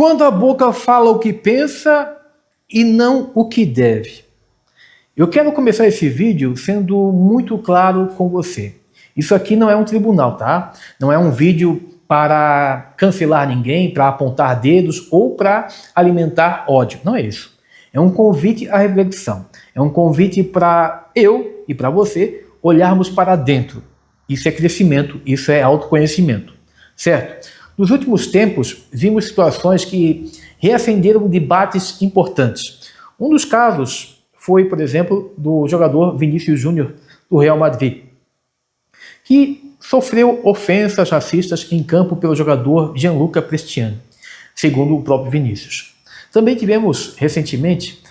Quando a boca fala o que pensa e não o que deve. Eu quero começar esse vídeo sendo muito claro com você. Isso aqui não é um tribunal, tá? Não é um vídeo para cancelar ninguém, para apontar dedos ou para alimentar ódio. Não é isso. É um convite à reflexão. É um convite para eu e para você olharmos para dentro. Isso é crescimento, isso é autoconhecimento, certo? Nos últimos tempos, vimos situações que reacenderam debates importantes. Um dos casos foi, por exemplo, do jogador Vinícius Júnior do Real Madrid, que sofreu ofensas racistas em campo pelo jogador Gianluca Prestiani, segundo o próprio Vinícius. Também tivemos, recentemente,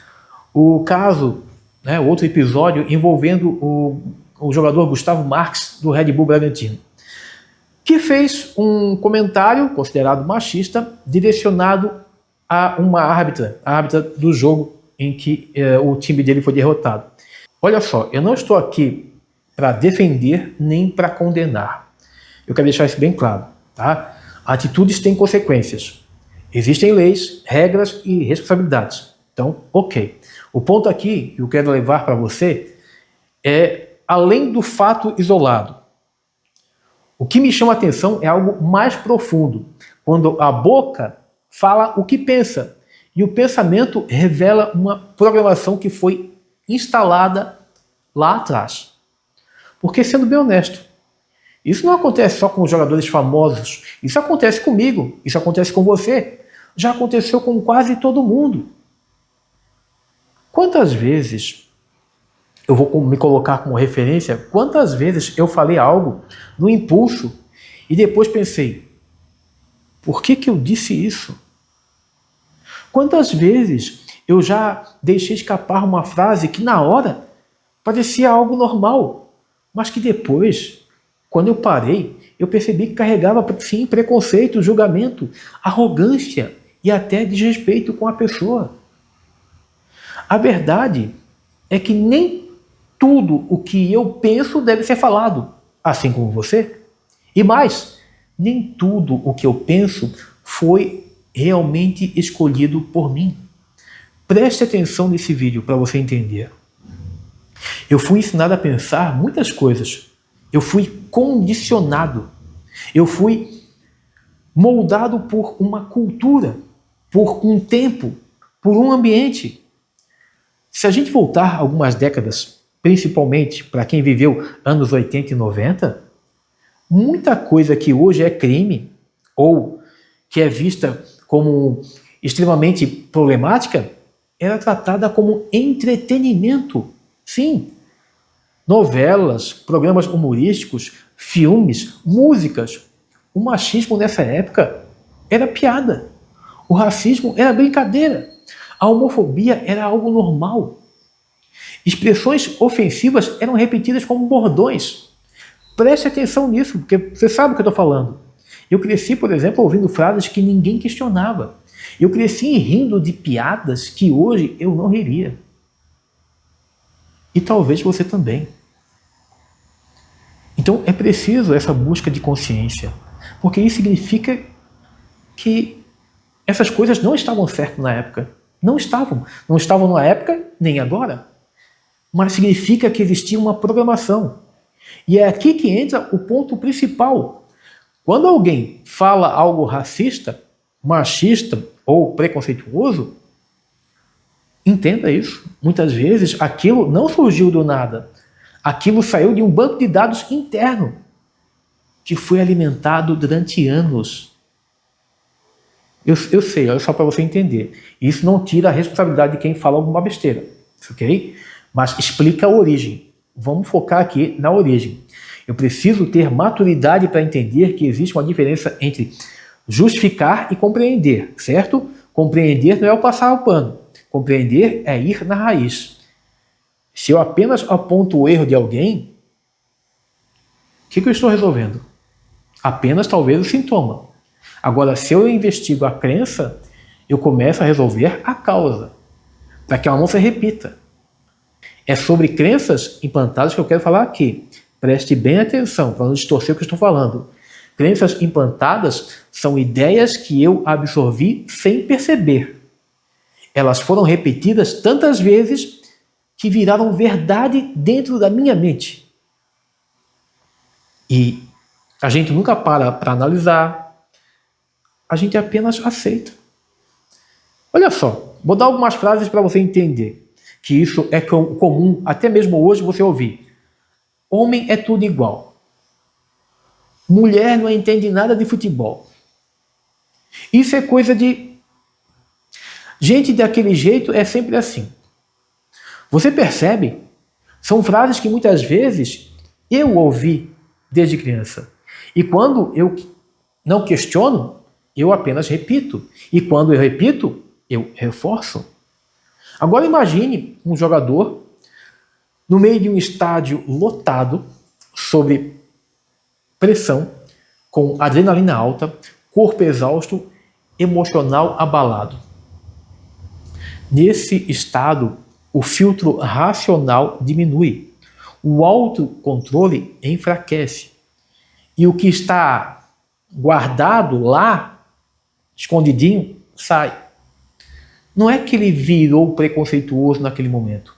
o caso, outro episódio envolvendo o jogador Gustavo Marques do Red Bull Bragantino, que fez um comentário considerado machista direcionado a uma árbitra, a árbitra do jogo em que o time dele foi derrotado. Olha só, eu não estou aqui para defender nem para condenar. Eu quero deixar isso bem claro, tá? Atitudes têm consequências. Existem leis, regras e responsabilidades. Então, ok. O ponto aqui que eu quero levar para você é além do fato isolado. O que me chama a atenção é algo mais profundo, quando a boca fala o que pensa, e o pensamento revela uma programação que foi instalada lá atrás. Porque, sendo bem honesto, isso não acontece só com os jogadores famosos, isso acontece comigo, isso acontece com você, já aconteceu com quase todo mundo. Quantas vezes, eu vou me colocar como referência, quantas vezes eu falei algo no impulso e depois pensei, por que eu disse isso? Quantas vezes eu já deixei escapar uma frase que na hora parecia algo normal, mas que depois, quando eu parei, eu percebi que carregava sim preconceito, julgamento, arrogância e até desrespeito com a pessoa. A verdade é que nem tudo o que eu penso deve ser falado, assim como você. E mais, nem tudo o que eu penso foi realmente escolhido por mim. Preste atenção nesse vídeo para você entender. Eu fui ensinado a pensar muitas coisas. Eu fui condicionado. Eu fui moldado por uma cultura, por um tempo, por um ambiente. Se a gente voltar algumas décadas, principalmente para quem viveu anos 80 e 90, muita coisa que hoje é crime ou que é vista como extremamente problemática era tratada como entretenimento. Sim, novelas, programas humorísticos, filmes, músicas. O machismo nessa época era piada. O racismo era brincadeira. A homofobia era algo normal. Expressões ofensivas eram repetidas como bordões. Preste atenção nisso, porque você sabe o que eu estou falando. Eu cresci, por exemplo, ouvindo frases que ninguém questionava. Eu cresci rindo de piadas que hoje eu não riria. E talvez você também. Então é preciso essa busca de consciência, porque isso significa que essas coisas não estavam certas na época. Não estavam. Não estavam na época, nem agora. Mas significa que existia uma programação. E é aqui que entra o ponto principal. Quando alguém fala algo racista, machista ou preconceituoso, entenda isso. Muitas vezes aquilo não surgiu do nada. Aquilo saiu de um banco de dados interno que foi alimentado durante anos. Eu sei, olha só para você entender. Isso não tira a responsabilidade de quem fala alguma besteira, ok? Mas explica a origem. Vamos focar aqui na origem. Eu preciso ter maturidade para entender que existe uma diferença entre justificar e compreender, certo? Compreender não é o passar o pano. Compreender é ir na raiz. Se eu apenas aponto o erro de alguém, o que eu estou resolvendo? Apenas talvez o sintoma. Agora, se eu investigo a crença, eu começo a resolver a causa, para que ela não se repita. É sobre crenças implantadas que eu quero falar aqui. Preste bem atenção para não distorcer o que eu estou falando. Crenças implantadas são ideias que eu absorvi sem perceber. Elas foram repetidas tantas vezes que viraram verdade dentro da minha mente. E a gente nunca para analisar, a gente apenas aceita. Olha só, vou dar algumas frases para você entender que isso é comum, até mesmo hoje você ouvir. Homem é tudo igual. Mulher não entende nada de futebol. Isso é coisa de... Gente daquele jeito é sempre assim. Você percebe? São frases que muitas vezes eu ouvi desde criança. E quando eu não questiono, eu apenas repito. E quando eu repito, eu reforço. Agora imagine um jogador no meio de um estádio lotado, sob pressão, com adrenalina alta, corpo exausto, emocional abalado. Nesse estado, o filtro racional diminui, o autocontrole enfraquece. E o que está guardado lá, escondidinho, sai. Não é que ele virou preconceituoso naquele momento.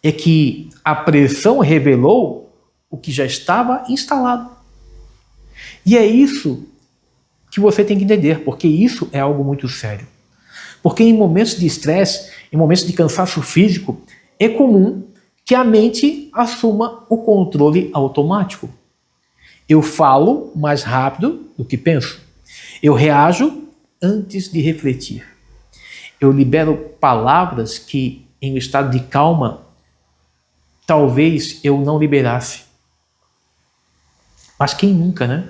É que a pressão revelou o que já estava instalado. E é isso que você tem que entender, porque isso é algo muito sério. Porque em momentos de estresse, em momentos de cansaço físico, é comum que a mente assuma o controle automático. Eu falo mais rápido do que penso. Eu reajo antes de refletir. Eu libero palavras que, em um estado de calma, talvez eu não liberasse. Mas quem nunca, né?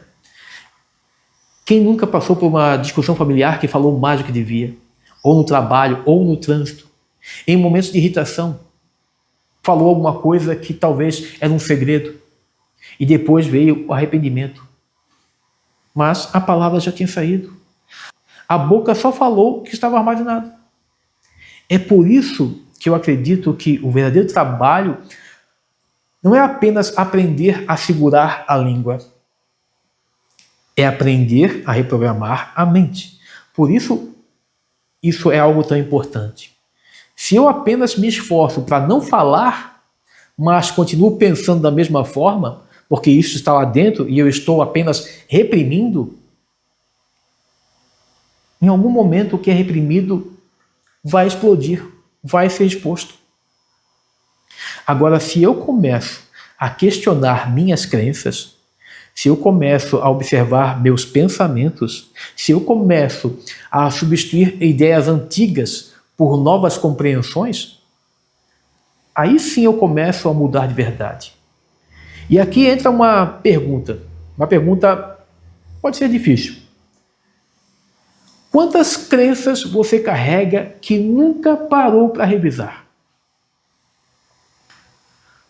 Quem nunca passou por uma discussão familiar que falou mais do que devia? Ou no trabalho, ou no trânsito. Em momentos de irritação, falou alguma coisa que talvez era um segredo. E depois veio o arrependimento. Mas a palavra já tinha saído. A boca só falou que estava armazenado. É por isso que eu acredito que o verdadeiro trabalho não é apenas aprender a segurar a língua. É aprender a reprogramar a mente. Por isso, isso é algo tão importante. Se eu apenas me esforço para não falar, mas continuo pensando da mesma forma, porque isso está lá dentro e eu estou apenas reprimindo, em algum momento o que é reprimido vai explodir, vai ser exposto. Agora, se eu começo a questionar minhas crenças, se eu começo a observar meus pensamentos, se eu começo a substituir ideias antigas por novas compreensões, aí sim eu começo a mudar de verdade. E aqui entra uma pergunta pode ser difícil. Quantas crenças você carrega que nunca parou para revisar?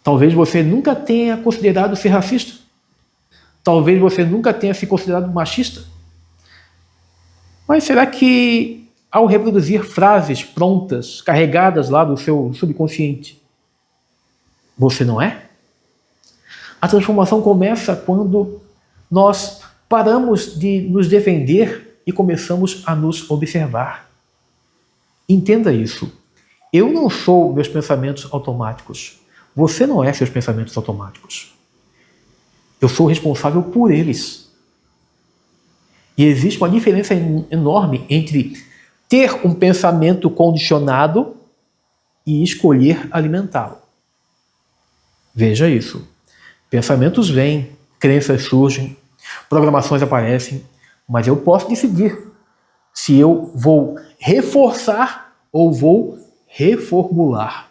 Talvez você nunca tenha considerado ser racista. Talvez você nunca tenha se considerado machista. Mas será que, ao reproduzir frases prontas, carregadas lá do seu subconsciente, você não é? A transformação começa quando nós paramos de nos defender e começamos a nos observar. Entenda isso. Eu não sou meus pensamentos automáticos. Você não é seus pensamentos automáticos. Eu sou responsável por eles. E existe uma diferença enorme entre ter um pensamento condicionado e escolher alimentá-lo. Veja isso. Pensamentos vêm, crenças surgem, programações aparecem, mas eu posso decidir se eu vou reforçar ou vou reformular.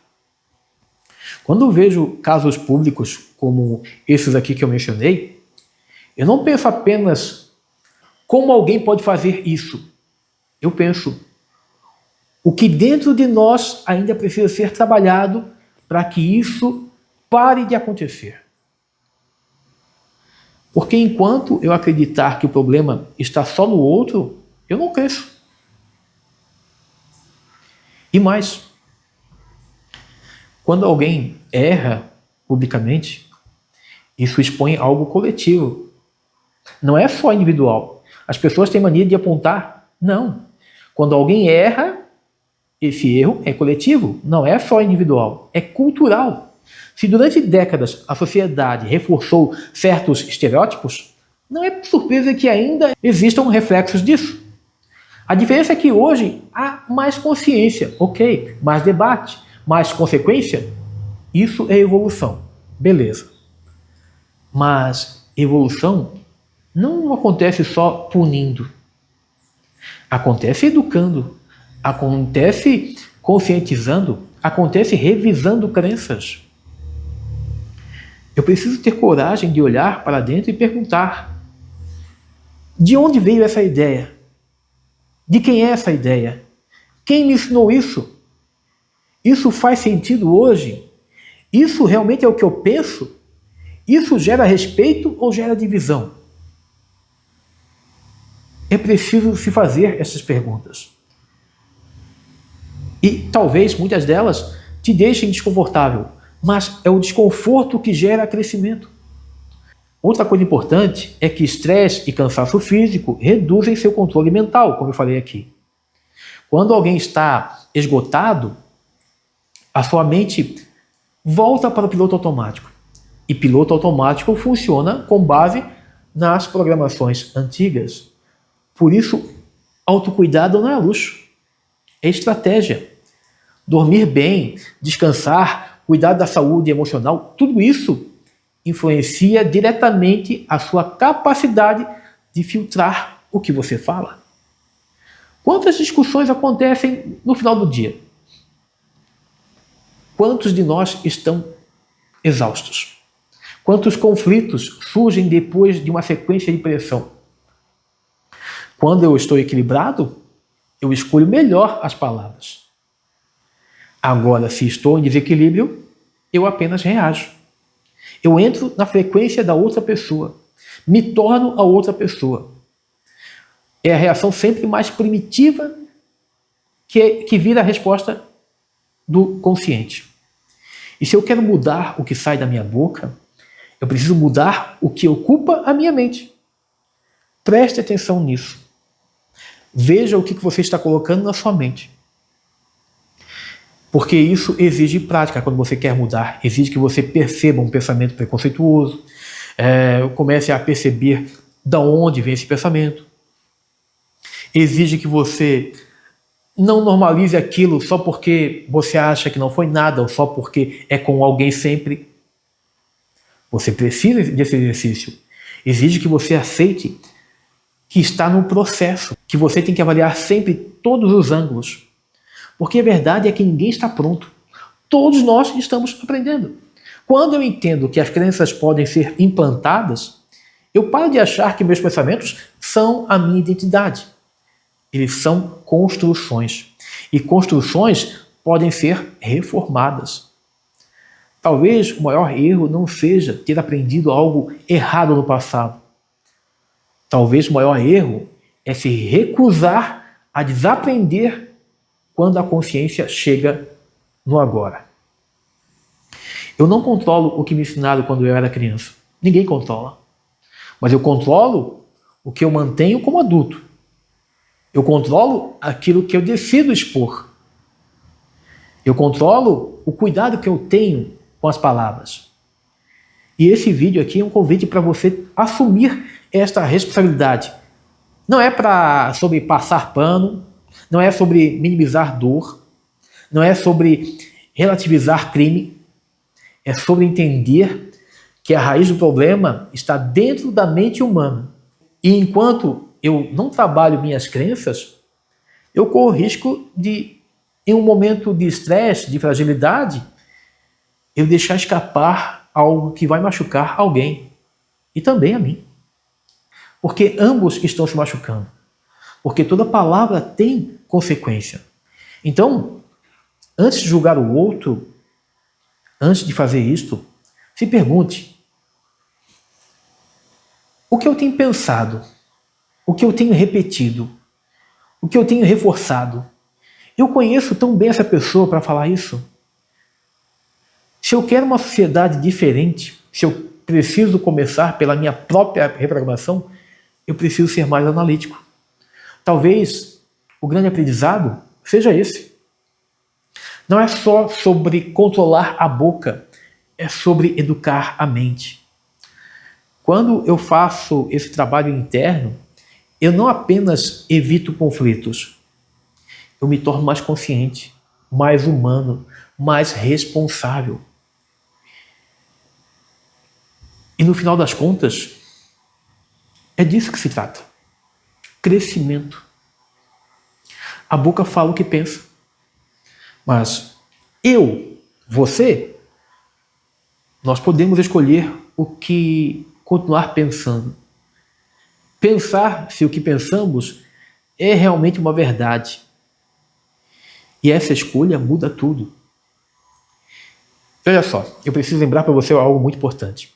Quando eu vejo casos públicos como esses aqui que eu mencionei, eu não penso apenas como alguém pode fazer isso. Eu penso o que dentro de nós ainda precisa ser trabalhado para que isso pare de acontecer. Porque enquanto eu acreditar que o problema está só no outro, eu não cresço. E mais, quando alguém erra publicamente, isso expõe algo coletivo. Não é só individual. As pessoas têm mania de apontar. Não. Quando alguém erra, esse erro é coletivo, não é só individual, é cultural. Se durante décadas a sociedade reforçou certos estereótipos, não é surpresa que ainda existam reflexos disso. A diferença é que hoje há mais consciência, ok, mais debate, mais consequência. Isso é evolução, beleza. Mas evolução não acontece só punindo. Acontece educando, acontece conscientizando, acontece revisando crenças. Eu preciso ter coragem de olhar para dentro e perguntar: de onde veio essa ideia? De quem é essa ideia? Quem me ensinou isso? Isso faz sentido hoje? Isso realmente é o que eu penso? Isso gera respeito ou gera divisão? É preciso se fazer essas perguntas. E talvez muitas delas te deixem desconfortável, mas é o desconforto que gera crescimento. Outra coisa importante é que estresse e cansaço físico reduzem seu controle mental, como eu falei aqui. Quando alguém está esgotado, a sua mente volta para o piloto automático. E piloto automático funciona com base nas programações antigas. Por isso, autocuidado não é luxo, é estratégia. Dormir bem, descansar, cuidar da saúde emocional, tudo isso influencia diretamente a sua capacidade de filtrar o que você fala. Quantas discussões acontecem no final do dia? Quantos de nós estão exaustos? Quantos conflitos surgem depois de uma sequência de pressão? Quando eu estou equilibrado, eu escolho melhor as palavras. Agora, se estou em desequilíbrio, eu apenas reajo. Eu entro na frequência da outra pessoa, me torno a outra pessoa. É a reação sempre mais primitiva que vira a resposta do consciente. E se eu quero mudar o que sai da minha boca, eu preciso mudar o que ocupa a minha mente. Preste atenção nisso. Veja o que você está colocando na sua mente. Porque isso exige prática quando você quer mudar. Exige que você perceba um pensamento preconceituoso, comece a perceber de onde vem esse pensamento. Exige que você não normalize aquilo só porque você acha que não foi nada, ou só porque é com alguém sempre. Você precisa desse exercício. Exige que você aceite que está no processo, que você tem que avaliar sempre todos os ângulos. Porque a verdade é que ninguém está pronto. Todos nós estamos aprendendo. Quando eu entendo que as crenças podem ser implantadas, eu paro de achar que meus pensamentos são a minha identidade. Eles são construções. E construções podem ser reformadas. Talvez o maior erro não seja ter aprendido algo errado no passado. Talvez o maior erro é se recusar a desaprender quando a consciência chega no agora. Eu não controlo o que me ensinaram quando eu era criança. Ninguém controla. Mas eu controlo o que eu mantenho como adulto. Eu controlo aquilo que eu decido expor. Eu controlo o cuidado que eu tenho com as palavras. E esse vídeo aqui é um convite para você assumir esta responsabilidade. Não é sobre passar pano, não é sobre minimizar dor, não é sobre relativizar crime, é sobre entender que a raiz do problema está dentro da mente humana. E enquanto eu não trabalho minhas crenças, eu corro risco de, em um momento de estresse, de fragilidade, eu deixar escapar algo que vai machucar alguém e também a mim. Porque ambos estão se machucando. Porque toda palavra tem consequência. Então, antes de julgar o outro, antes de fazer isto, se pergunte: o que eu tenho pensado? O que eu tenho repetido? O que eu tenho reforçado? Eu conheço tão bem essa pessoa para falar isso? Se eu quero uma sociedade diferente, se eu preciso começar pela minha própria reprogramação, eu preciso ser mais analítico. Talvez o grande aprendizado seja esse. Não é só sobre controlar a boca, é sobre educar a mente. Quando eu faço esse trabalho interno, eu não apenas evito conflitos, eu me torno mais consciente, mais humano, mais responsável. E no final das contas, é disso que se trata. Crescimento. A boca fala o que pensa. Mas você, nós podemos escolher o que continuar pensando. Pensar se o que pensamos é realmente uma verdade. E essa escolha muda tudo. Olha só, eu preciso lembrar para você algo muito importante.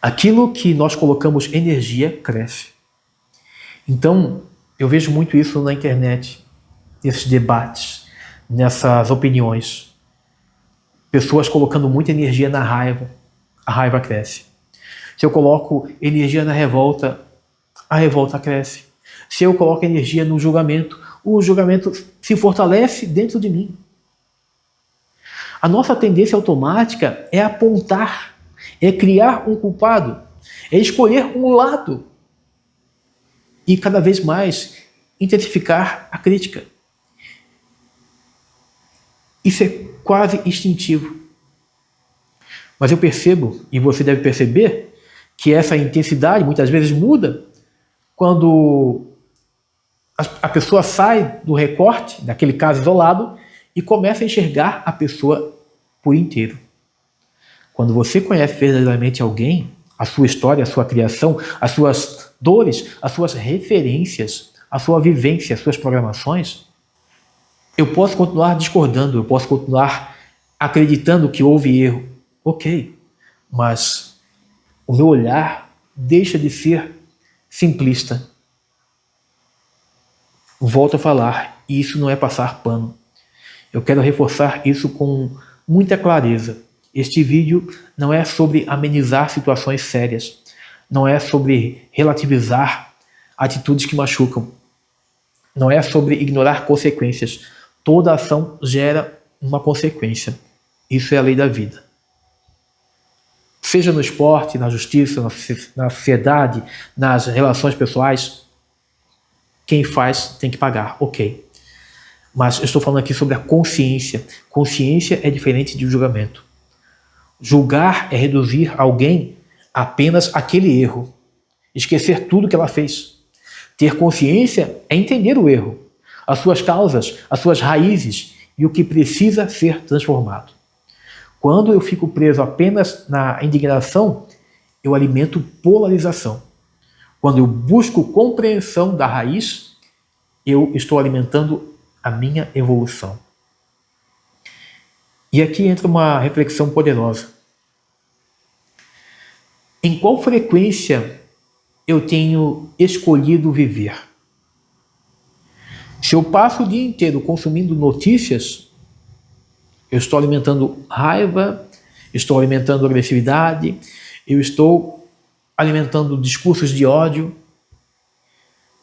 Aquilo que nós colocamos energia cresce. Então, eu vejo muito isso na internet, nesses debates, nessas opiniões. Pessoas colocando muita energia na raiva, a raiva cresce. Se eu coloco energia na revolta, a revolta cresce. Se eu coloco energia no julgamento, o julgamento se fortalece dentro de mim. A nossa tendência automática é apontar, é criar um culpado, é escolher um lado e cada vez mais intensificar a crítica. Isso é quase instintivo. Mas eu percebo, e você deve perceber, que essa intensidade muitas vezes muda quando a pessoa sai do recorte, daquele caso isolado, e começa a enxergar a pessoa por inteiro. Quando você conhece verdadeiramente alguém, a sua história, a sua criação, as suas dores, as suas referências, a sua vivência, as suas programações, eu posso continuar discordando, eu posso continuar acreditando que houve erro. Ok, mas o meu olhar deixa de ser simplista. Volto a falar, e isso não é passar pano. Eu quero reforçar isso com muita clareza. Este vídeo não é sobre amenizar situações sérias, não é sobre relativizar atitudes que machucam, não é sobre ignorar consequências. Toda ação gera uma consequência. Isso é a lei da vida. Seja no esporte, na justiça, na sociedade, nas relações pessoais, quem faz tem que pagar, ok. Mas eu estou falando aqui sobre a consciência. Consciência é diferente de julgamento. Julgar é reduzir alguém a apenas aquele erro. Esquecer tudo que ela fez. Ter consciência é entender o erro, as suas causas, as suas raízes e o que precisa ser transformado. Quando eu fico preso apenas na indignação, eu alimento polarização. Quando eu busco compreensão da raiz, eu estou alimentando a minha evolução. E aqui entra uma reflexão poderosa. Em qual frequência eu tenho escolhido viver? Se eu passo o dia inteiro consumindo notícias, eu estou alimentando raiva, estou alimentando agressividade, eu estou alimentando discursos de ódio,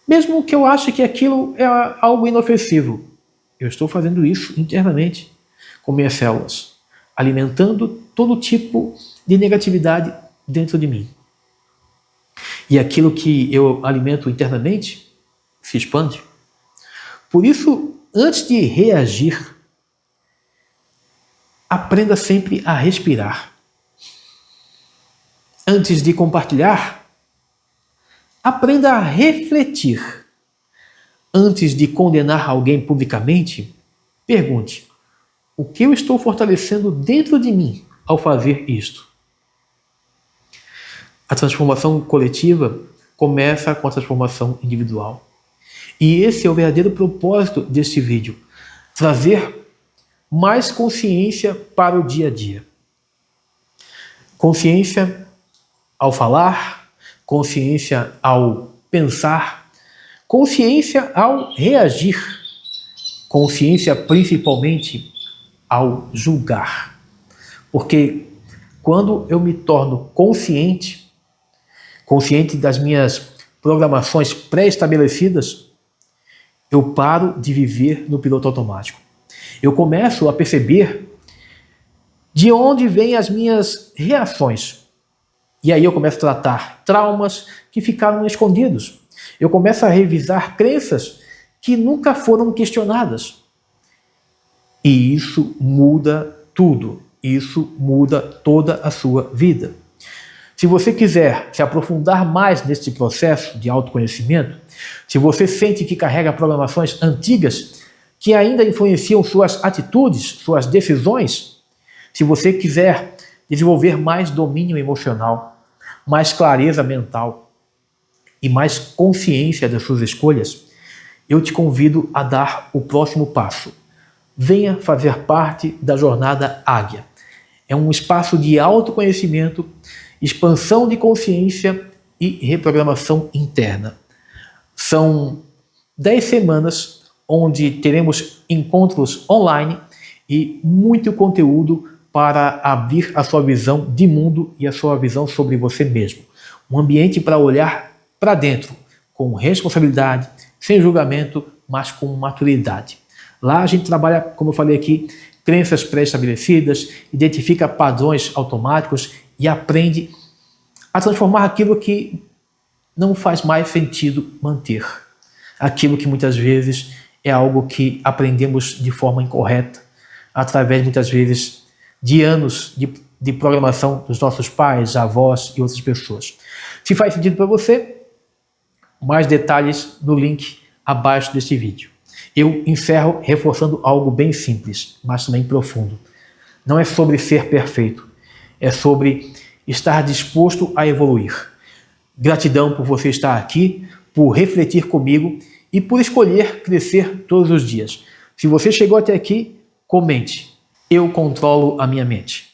mesmo que eu ache que aquilo é algo inofensivo. Eu estou fazendo isso internamente com minhas células, alimentando todo tipo de negatividade dentro de mim. E aquilo que eu alimento internamente se expande. Por isso, antes de reagir, aprenda sempre a respirar. Antes de compartilhar, aprenda a refletir. Antes de condenar alguém publicamente, pergunte: o que eu estou fortalecendo dentro de mim ao fazer isto? A transformação coletiva começa com a transformação individual. E esse é o verdadeiro propósito deste vídeo: trazer mais consciência para o dia a dia. Consciência ao falar, consciência ao pensar, consciência ao reagir, consciência principalmente ao julgar. Porque Quando eu me torno consciente das minhas programações pré-estabelecidas, eu paro de viver no piloto automático. Eu começo a perceber de onde vêm as minhas reações. E aí eu começo a tratar traumas que ficaram escondidos. Eu começo a revisar crenças que nunca foram questionadas. E isso muda tudo. Isso muda toda a sua vida. Se você quiser se aprofundar mais nesse processo de autoconhecimento, se você sente que carrega programações antigas que ainda influenciam suas atitudes, suas decisões, se você quiser desenvolver mais domínio emocional, mais clareza mental e mais consciência das suas escolhas, eu te convido a dar o próximo passo. Venha fazer parte da Jornada Águia. É um espaço de autoconhecimento, expansão de consciência e reprogramação interna. São 10 semanas onde teremos encontros online e muito conteúdo para abrir a sua visão de mundo e a sua visão sobre você mesmo. Um ambiente para olhar para dentro, com responsabilidade, sem julgamento, mas com maturidade. Lá a gente trabalha, como eu falei aqui, crenças pré-estabelecidas, identifica padrões automáticos e aprende a transformar aquilo que não faz mais sentido manter. Aquilo que muitas vezes é algo que aprendemos de forma incorreta, através muitas vezes de anos de programação dos nossos pais, avós e outras pessoas. Se faz sentido para você, mais detalhes no link abaixo deste vídeo. Eu encerro reforçando algo bem simples, mas também profundo. Não é sobre ser perfeito, é sobre estar disposto a evoluir. Gratidão por você estar aqui, por refletir comigo e por escolher crescer todos os dias. Se você chegou até aqui, comente. Eu controlo a minha mente.